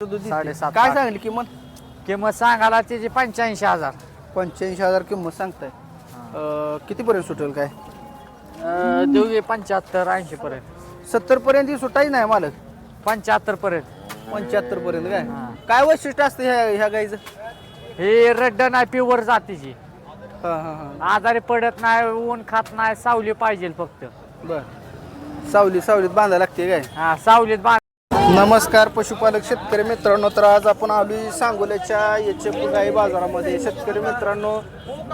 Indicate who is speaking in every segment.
Speaker 1: दूध देते.
Speaker 2: 7.5
Speaker 1: काय सांगली किंमत?
Speaker 2: किंमत सांगायला त्याची 85,000.
Speaker 1: 85,000 किंमत सांगताय. कितीपर्यंत सुटेल काय?
Speaker 2: देऊ 75-80 पर्यंत.
Speaker 1: 70 पर्यंत सुटायच नाही मालक.
Speaker 2: 75 पर्यंत.
Speaker 1: 75 पर्यंत काय?
Speaker 2: हा.
Speaker 1: काय वैशिष्ट्य असतं ह्या गाईचं?
Speaker 2: हे रड्ड नाही प्युअर जातीची.
Speaker 1: हा हा हा
Speaker 2: आजारी पडत नाही, ऊन खात नाही, सावली पाहिजे फक्त.
Speaker 1: बर. सावलीत बांधायला लागते काय?
Speaker 2: हा सावलीत बांध.
Speaker 1: नमस्कार पशुपालक शेतकरी मित्रांनो. तर आज आपण आलोय सांगोल्याच्या एच गाई बाजारामध्ये. शेतकरी मित्रांनो,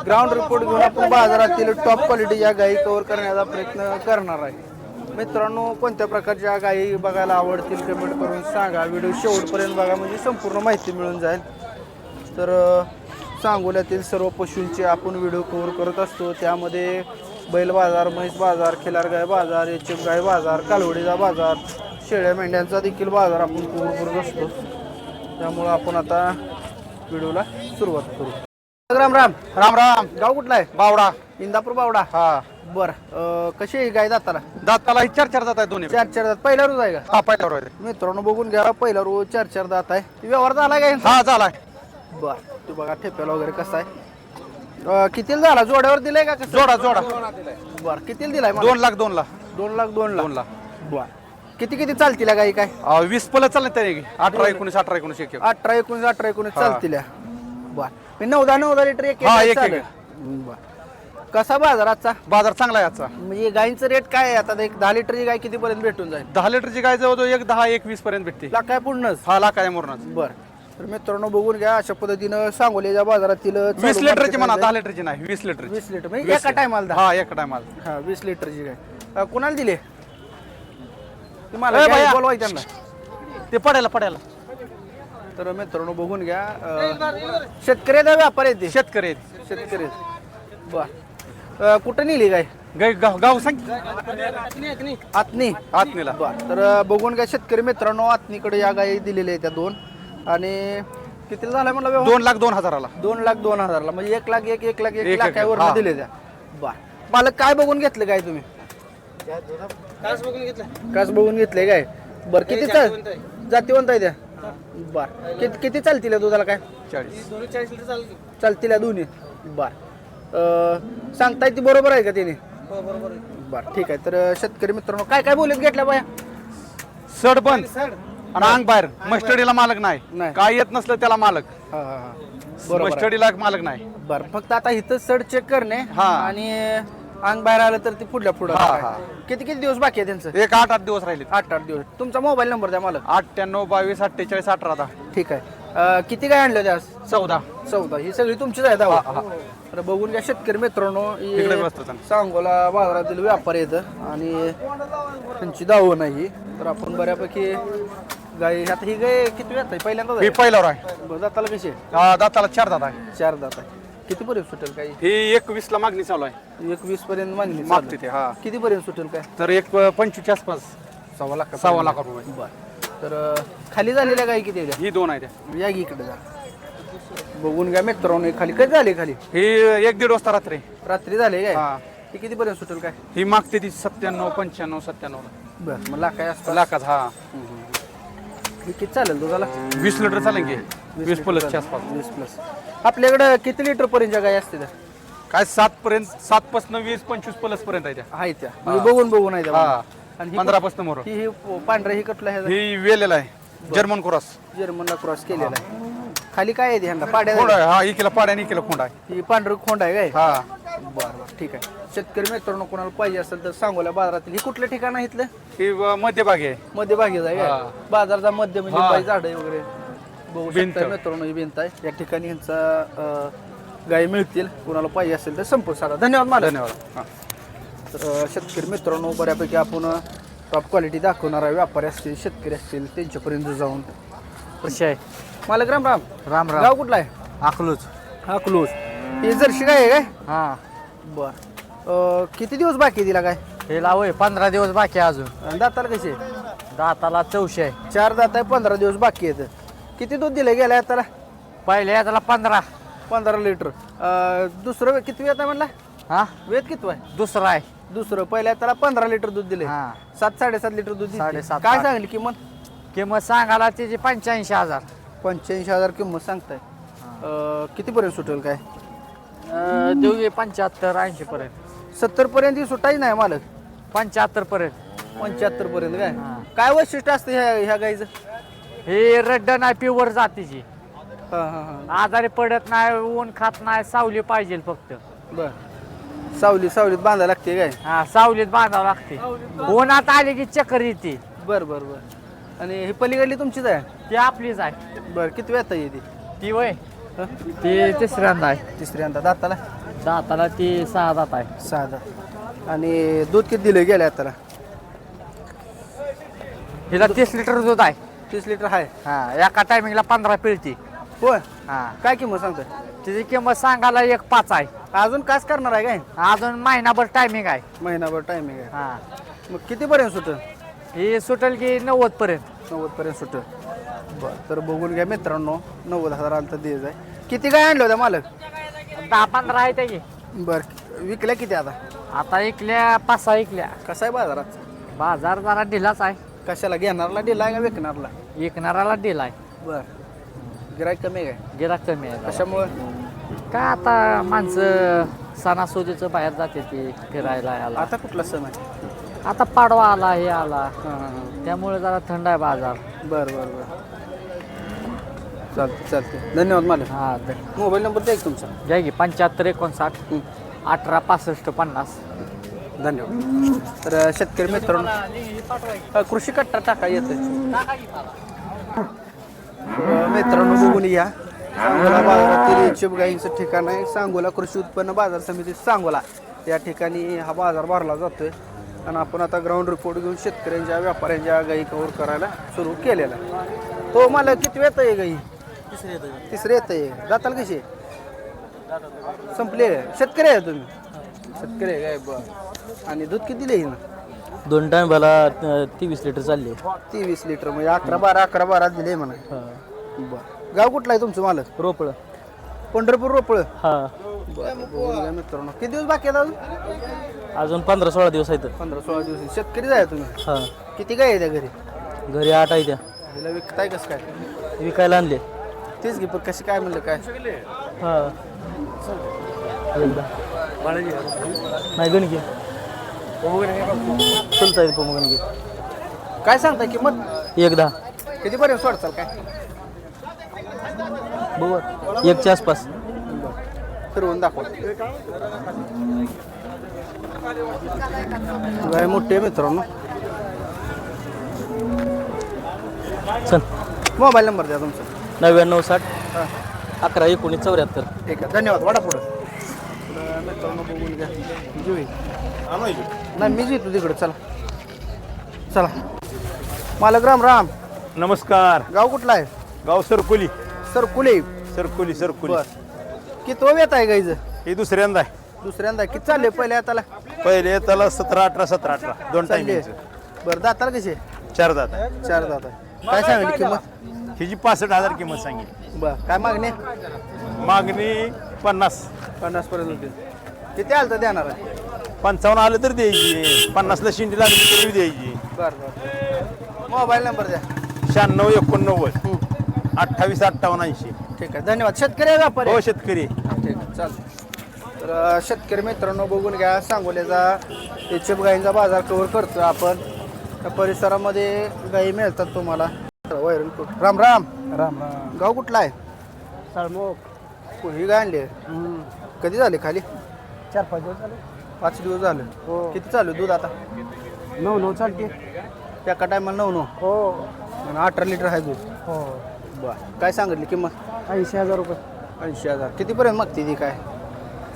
Speaker 1: ग्राउंड रिपोर्ट घेऊन आपण बाजारातील टॉप क्वालिटीच्या गाई कव्हर करण्याचा प्रयत्न करणार आहे. मित्रांनो, कोणत्या प्रकारच्या गाई बघायला आवडतील कमेंट करून सांगा. व्हिडिओ शेवटपर्यंत बघा म्हणजे संपूर्ण माहिती मिळून जाईल. तर सांगोल्यातील सर्व पशूंचे आपण व्हिडिओ कव्हर करत असतो. त्यामध्ये बैल बाजार, म्हैस बाजार, खिलार गाय बाजार, एच गाय बाजार, कालवडीचा बाजार, शेळ्या मेंढ्यांचा देखील बाजार आपण कव्हर करत असतो. त्यामुळं आपण आता व्हिडिओला सुरुवात करू. राम राम.
Speaker 3: राम राम.
Speaker 1: गाव कुठला आहे?
Speaker 3: बावडा.
Speaker 1: इंदापूर बावडा.
Speaker 3: हा.
Speaker 1: बरं. कशी आहे गाय दाताला?
Speaker 3: दाताला 4 जात आहे दोन्ही.
Speaker 1: 4 दात. पहिला रोज आहे का?
Speaker 3: हा, पहिल्यावर आहे.
Speaker 1: मित्रांनो बघून घ्या, पहिला रोज 4 दात आहे. व्यवहार झाला काय?
Speaker 3: हा, झालाय.
Speaker 1: बर. तू बघा ठेप्याला वगैरे कसं आहे. कितीला झाला? जोड्यावर दिलाय का? कसं?
Speaker 3: जोडा.
Speaker 1: बर. कितीला दिलाय?
Speaker 3: 2 लाख 2 लाख
Speaker 1: 2 लाख 2 लाख
Speaker 3: 2 लाख.
Speaker 1: बर. किती चालतील गाई काय?
Speaker 3: 20 पल चालत त्याने. 18 19 18 19 एक
Speaker 1: 18 19 18 19
Speaker 3: हा.
Speaker 1: चालतील. बर. 9-10 लिटर एक
Speaker 3: हा, एक
Speaker 1: चालेल. बर. कसा बाजार आजचा?
Speaker 3: बाजार चांगला आहे आजचा.
Speaker 1: म्हणजे गाईंचं रेट काय आहे आता? एक 10 लिटरची गाय कितीपर्यंत भेटून जाईल?
Speaker 3: 10 लिटरची गाय जवळ 1 10 1 20 पर्यंत भेटते.
Speaker 1: लाख काय पूर्णच?
Speaker 3: हा, लाख आहे मोरनाच.
Speaker 1: बर. तर मित्रांनो बघून घ्या, अशा पद्धतीनं सांगोल्याच्या बाजारातील
Speaker 3: 20 लिटरची म्हणा, 10 लिटरची नाही, 20 लिटर.
Speaker 1: 20 लिटर म्हणजे एका टायमाला?
Speaker 3: हा, एका टायमाला.
Speaker 1: हा, 20 लिटरची गाय. कोणाला दिले?
Speaker 3: ए,
Speaker 1: तुम्हाला
Speaker 3: भैया.
Speaker 1: बोलवाय त्यांना.
Speaker 3: ते पडायला.
Speaker 1: तर मित्रांनो बघून घ्या, शेतकऱ्याचा व्यापार येते.
Speaker 3: शेतकरी आहेत.
Speaker 1: शेतकरी. बर. कुठं नेली गाय?
Speaker 3: गाव सांग.
Speaker 1: आतनी.
Speaker 3: आत्मीला.
Speaker 1: बर. तर बघून घ्या शेतकरी मित्रांनो, आतनीकडे या गायी दिलेल्या आहेत त्या 2. आणि कितीला झालाय म्हणलं व्यवहार?
Speaker 3: 2 लाख 2 हजाराला.
Speaker 1: 2 लाख 2 हजारला म्हणजे 1 लाख 1 लाख 1
Speaker 3: एक
Speaker 1: लाखावर
Speaker 3: हा.
Speaker 1: दिले त्या. बर. मला काय बघून घेतलं काय तुम्ही? कास बघून घेतले काय? बर. किती जातीवंत आहे त्या? बर. किती चालतील दुधाला काय?
Speaker 3: 40.
Speaker 1: चालतील या दोन्ही? बर. सांगताय ती बरोबर आहे का तिने? बर. ठीक आहे. तर शेतकरी मित्रांनो, काय बोलत घेतल्या बाया?
Speaker 3: सड बंद आणि अंग बाहेर. मस्टडीला मालक नाही.
Speaker 1: नाही.
Speaker 3: काय येत नसलं त्याला मालक.
Speaker 1: हा हा हा. बरोबर आहे.
Speaker 3: मस्टडीला मालक नाही.
Speaker 1: बर. फक्त आता इथं सड चेक करणे
Speaker 3: हा.
Speaker 1: आणि अंग बाहेर आलं तर ती पुढल्या पुढं.
Speaker 3: हा, हा.
Speaker 1: किती दिवस बाकी आहे त्यांचं?
Speaker 3: एक 8 दिवस राहिले.
Speaker 1: 8 दिवस. तुमचा मोबाईल नंबर द्या मला.
Speaker 3: 98 22 48 18.
Speaker 1: ठीक आहे. किती काय आणलं त्या?
Speaker 3: 14.
Speaker 1: ही सगळी तुमचीच आहेत.
Speaker 3: हा, हा.
Speaker 1: तर बघून घ्या शेतकरी मित्रांनो,
Speaker 3: इकडे बसतो त्यांना.
Speaker 1: सांगोला बाजारातील व्यापार येतं आणि त्यांची दावण आहे. तर आपण बऱ्यापैकी गाय, आता ही गाय किती वेळ पहिल्यांदा
Speaker 3: ही पहिल्यावर आहे.
Speaker 1: जाताला कशी आहे?
Speaker 3: दाताला 4 दात आहे.
Speaker 1: 4 दात आहे. किती पर्यंत सुटेल काय?
Speaker 3: ही 21 ला मागणी चालू आहे.
Speaker 1: 21 पर्यंत मागणी
Speaker 3: मागते ते. हा.
Speaker 1: किती पर्यंत सुटेल काय?
Speaker 3: तर एक 25 आसपास.
Speaker 1: 1.25
Speaker 3: लाख रुपये.
Speaker 1: बर. तर खाली झालेल्या गाय किती आहे?
Speaker 3: ही 2 आहे त्या.
Speaker 1: या की इकडे जा. बघून घ्या मित्रांनो, खाली कधी झाले? खाली
Speaker 3: ही 1-1.5 वाजता
Speaker 1: रात्री झाले काय?
Speaker 3: हा.
Speaker 1: ती किती पर्यंत सुटेल काय?
Speaker 3: ही मागते ती 97 95 97
Speaker 1: बर. मला काय असतं
Speaker 3: लाखात. हा.
Speaker 1: हे किती चालेल दुधाला?
Speaker 3: 20 लिटर चालेल की. 20 प्लसच्या आसपास.
Speaker 1: 20 प्लस. आपल्याकडे किती लिटर पर्यंत गाय असते त्या?
Speaker 3: काय 7 पर्यंत, 7 पासून 20 25 प्लस पर्यंत आहे त्या.
Speaker 1: आहे त्या म्हणजे बघून आहे त्या.
Speaker 3: हा.
Speaker 1: आणि ही
Speaker 3: 15 पासून मोर.
Speaker 1: ही पांढऱ्या ही कटला आहे
Speaker 3: ही वेलेला आहे. German cross.
Speaker 1: जर्मनला क्रॉस केलेला आहे. खाली काय आहे ह्यांना? पाड्या
Speaker 3: खोंड आहे. हा, इकेला पाड्याने इकेला खोंड आहे.
Speaker 1: ही पांढरं खोंड आहे काय?
Speaker 3: हा.
Speaker 1: बरं. ठीक आहे. शेतकरी मित्रांनो, कोणाला पाहिजे असेल तर सांगोल्या बाजारातील. ही कुठलं ठिकाण आहे इथलं?
Speaker 3: ही मध्यभागी आहे.
Speaker 1: मध्यभागी आहे काय?
Speaker 3: हा.
Speaker 1: बाजारचा मध्य म्हणजे
Speaker 3: हा.
Speaker 1: बाई झाडं वगैरे बघू
Speaker 3: भिंत.
Speaker 1: शकता मित्रांनो. ही भिंत आहे. या ठिकाणी ह्यांचा गाय मिळतील. कोणाला पाहिजे असेल तर संपर्क साधा. धन्यवाद मला.
Speaker 3: धन्यवाद. हा.
Speaker 1: तर शेतकरी मित्रांनो, बऱ्यापैकी आपण टॉप क्वालिटी दाखवणारा व्यापारी असतील, शेतकरी असतील, त्यांच्यापर्यंत जाऊन.
Speaker 2: कशी आहे?
Speaker 1: मालक राम राम.
Speaker 2: राम राम.
Speaker 1: गाव कुठला आहे?
Speaker 2: अकलूज.
Speaker 1: हा, क्लोज. ही जर्शी गाय आहे काय?
Speaker 2: हा.
Speaker 1: बर. किती दिवस बाकी दिला काय?
Speaker 2: हे लावय 15 दिवस बाकी आहे अजून.
Speaker 1: आणि दाताला कसे?
Speaker 2: दाताला 14 आहे.
Speaker 1: 4 दात आहे, 15 दिवस बाकी आहेत. किती दूध दिलं गेलं त्याला?
Speaker 2: पहिल्या याला 15.
Speaker 1: 15 लिटर. दुसरं किती वेळ आहे म्हणला?
Speaker 2: हा.
Speaker 1: वेद किती आहे?
Speaker 2: दुसरा आहे.
Speaker 1: दुसरं पहिल्या त्याला 15 लिटर दूध दिले.
Speaker 2: हा.
Speaker 1: 7-7.5 लिटर दूध दिले.
Speaker 2: 7.5
Speaker 1: काय सांगली किंमत?
Speaker 2: किंमत सांगायला तिची 85,000.
Speaker 1: 85,000 किंमत सांगताय. कितीपर्यंत सुटेल काय?
Speaker 2: देऊ 75-80 पर्यंत.
Speaker 1: 70 पर्यंत ही सुटायची नाही मालक.
Speaker 2: 75 पर्यंत.
Speaker 1: 75 पर्यंत काय?
Speaker 2: हा.
Speaker 1: काय वैशिष्ट्य असतं ह्या गाईचं?
Speaker 2: हे रड्ड नाही, प्युअर जातीची.
Speaker 1: हा हा हा.
Speaker 2: आजारी पडत नाही, ऊन खात नाही, सावली पाहिजे फक्त.
Speaker 1: बर. सावलीत बांधायला लागते काय?
Speaker 2: हा, सावलीत बांधावं लागते. उन्हात आली की चक्कर येते.
Speaker 1: बर बर बर. आणि ही पलीकडली तुमचीच आहे?
Speaker 2: ती आपलीच आहे.
Speaker 1: बर. किती वेळा येते?
Speaker 2: ती वय
Speaker 1: हं?
Speaker 2: ती तिसऱ्यांदा आहे.
Speaker 1: तिसऱ्यांदा. दाताला?
Speaker 2: दाताला ती 6 दात आहे.
Speaker 1: 6 दात. आणि दूध किती दिलं गेल्या आता?
Speaker 2: हिला 30 लिटर दूध आहे.
Speaker 1: 30 लिटर आहे.
Speaker 2: हा, एका टायमिंगला 15 पिळती.
Speaker 1: होय.
Speaker 2: हा,
Speaker 1: काय किंमत सांगताय?
Speaker 2: तिची किंमत सांगायला 1.5 आहे.
Speaker 1: अजून काच करणार आहे काय?
Speaker 2: अजून महिनाभर टायमिंग आहे.
Speaker 1: महिनाभर टायमिंग आहे.
Speaker 2: हा,
Speaker 1: मग कितीपर्यंत सुटेल?
Speaker 2: ही सुटेल की 90 पर्यंत.
Speaker 1: 90 पर्यंत सुटेल. बरं. तर बघून घ्या मित्रांनो, 90,000 आलं तर द्यायचं आहे. किती काय आणलं होत्या मालक?
Speaker 2: 10-15 आहे त्या की.
Speaker 1: बरं. विकल्या किती आता?
Speaker 2: आता इकल्या 5-6 इकल्या.
Speaker 1: कसा आहे बाजारात?
Speaker 2: बाजार जरा ढिलाच आहे.
Speaker 1: कशाला, घेणारला दिला आहे का विकणारला?
Speaker 2: विकणाराला दिलाय.
Speaker 1: बर. गिराईक कमी आहे काय?
Speaker 2: गिराक कमी आहे.
Speaker 1: कशामुळं?
Speaker 2: काय आता माणसं सणासुदीचं बाहेर जाते ती फिरायला याला.
Speaker 1: आता कुठला सण आहे?
Speaker 2: आता पाडवा आला, हे आला,
Speaker 1: हां हां हां.
Speaker 2: त्यामुळे जरा थंड आहे बाजार.
Speaker 1: बरं बरं बरं. चालते. धन्यवाद मालक.
Speaker 2: हा,
Speaker 1: मोबाईल नंबर द्या की तुमचा.
Speaker 2: घ्या की 75-59 18 65 50.
Speaker 1: धन्यवाद. तर शेतकरी मित्रांनो, कृषी कट्टा टाका येतं. मित्रांनो बघून या. सांगोला बाजारातील चिप गाईंचं ठिकाण आहे. सांगोला कृषी उत्पन्न बाजार समिती सांगोला या ठिकाणी हा बाजार भरला जातोय. आणि आपण आता ग्राउंड रिपोर्ट घेऊन शेतकऱ्यांच्या व्यापाऱ्यांच्या गाई कव्हर करायला सुरू केलेला. तो मला किती वेळ आहे गाई? तिसरे येत आहे. जाताल कशी? संपले. शेतकरी आहे तुम्ही? शेतकरी आहे काय? बरं. आणि दूध किती दिले ना?
Speaker 2: 2 टायमाला 23 लिटर चालले.
Speaker 1: 23 लिटर म्हणजे 11-12 दिले म्हणा. बरं. गाव कुठला आहे तुमचं मालक?
Speaker 2: रोपळ.
Speaker 1: पंढरपूर रोपळ.
Speaker 2: हा,
Speaker 1: बरं. मित्रांनो किती दिवस बाकी आहेत अजून?
Speaker 2: अजून 15-16 दिवस आहेत.
Speaker 1: 15-16 दिवस. शेतकरी आहे तुम्ही?
Speaker 2: हा,
Speaker 1: किती गाय आहे त्या घरी?
Speaker 2: घरी 8 आहे त्या.
Speaker 1: तिला विकताय कसं काय?
Speaker 2: विकायला आणले.
Speaker 1: तेच घे. पण कशी काय म्हणलं काय?
Speaker 2: हा, एकदा नाही गणकी चलता येईल पण गणकी.
Speaker 1: काय सांगताय किंमत?
Speaker 2: एकदा
Speaker 1: कितीपर्यंत सोडचाल काय?
Speaker 2: बघू 1च्या आसपास.
Speaker 1: फिरवून दाखवा. गाय मोठी आहे मित्रांनो.
Speaker 2: चल.
Speaker 1: मोबाईल नंबर द्या तुमचा.
Speaker 2: 9960
Speaker 1: हां.
Speaker 2: 11-19-74.
Speaker 1: ठीक आहे. धन्यवाद. वाडा पुढं. मित्रांनो बघून घ्या. जुई नाही मीच येतो तिकडं. चला. मालक राम राम.
Speaker 3: नमस्कार.
Speaker 1: गाव कुठला आहे?
Speaker 3: गाव सरकुली.
Speaker 1: सरकुले.
Speaker 3: सरकुली.
Speaker 1: बर. किती येत आहे गाईचं?
Speaker 3: हे दुसऱ्यांदा आहे.
Speaker 1: दुसऱ्यांदा किती चालले? पहिले आताला
Speaker 3: पहिले त्याला 17-18 दोन टाइम.
Speaker 1: बरं. दाताला कसे?
Speaker 3: 4 दात आहे.
Speaker 1: 4 दात आहे. काय सांगितली किंमत?
Speaker 3: हिची 65,000 किंमत सांगितली.
Speaker 1: बरं. काय मागणी?
Speaker 3: मागणी 50.
Speaker 1: 50 पर्यंत होतील. किती आलं तर देणार आहे?
Speaker 3: 55 आलं तर द्यायची. 50ला शिंडी लागली तरी द्यायची.
Speaker 1: बरं. मोबाईल नंबर द्या.
Speaker 3: 96-89 28-58-80.
Speaker 1: ठीक आहे. धन्यवाद. शेतकरी आहे व्यापारी?
Speaker 3: हो, शेतकरी.
Speaker 1: ठीक आहे. चालतं. तर शेतकरी मित्रांनो बघून घ्या. सांगोल्याचा चिप गाईंचा बाजार कव्हर करतो आपण. त्या परिसरामध्ये गाई मिळतात तुम्हाला. वैरण राम राम.
Speaker 2: राम
Speaker 1: गाव कुठला आहे?
Speaker 2: राम.
Speaker 1: ही गाय आणली आहे? कधी झाले खाली?
Speaker 2: 4-5 दिवस झाले.
Speaker 1: 5 दिवस झाले.
Speaker 2: हो.
Speaker 1: किती चालू दूध आता?
Speaker 2: 9 चालते.
Speaker 1: एका टायमाला 9
Speaker 2: हो.
Speaker 1: आणि 18 लिटर आहे दूध.
Speaker 2: हो.
Speaker 1: बरं. काय सांगितली किंमत?
Speaker 2: 80,000 रुपये.
Speaker 1: 80,000. कितीपर्यंत मागते ती काय?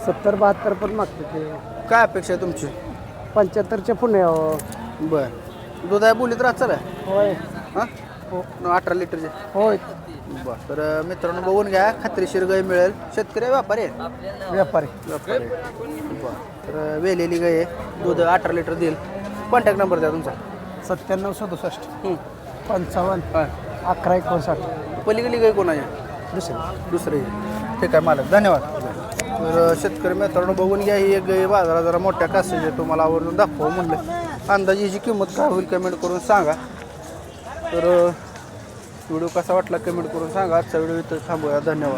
Speaker 2: 70-72 पण मागते ते.
Speaker 1: काय अपेक्षा आहे तुमची?
Speaker 2: 75च्या पुणे.
Speaker 1: बरं. दूध आहे बोलीत राहत चाल
Speaker 2: होय.
Speaker 1: हां.
Speaker 2: हो.
Speaker 1: 18 लिटरचे.
Speaker 2: होय.
Speaker 1: बरं. तर मित्रांनो बघून घ्या. खात्रीशीर गाय मिळेल. शेतकरी आहे व्यापारी आहे?
Speaker 2: व्यापारी.
Speaker 1: व्यापारी. बरं. तर वेलेली गाय आहे. दूध 18 लिटर देईल. कॉन्टॅक्ट नंबर द्या तुमचा.
Speaker 2: 97-67 55
Speaker 1: हां.
Speaker 2: 11-59.
Speaker 1: पलीकडली गाय कोणाची? दुसरी. ठीक आहे मालक. धन्यवाद. तर शेतकरी मित्रांनो बघून घ्या. ही एक गाय बाजारात जरा मोठ्या कासाची तुम्हाला आवडून दाखवा म्हणलं. अंदाजे हिची किंमत काय होईल कमेंट करून सांगा. तर व्हिडिओ कसा वाटला कमेंट करून सांगा. आजचा व्हिडिओ इथं थांबूया. धन्यवाद.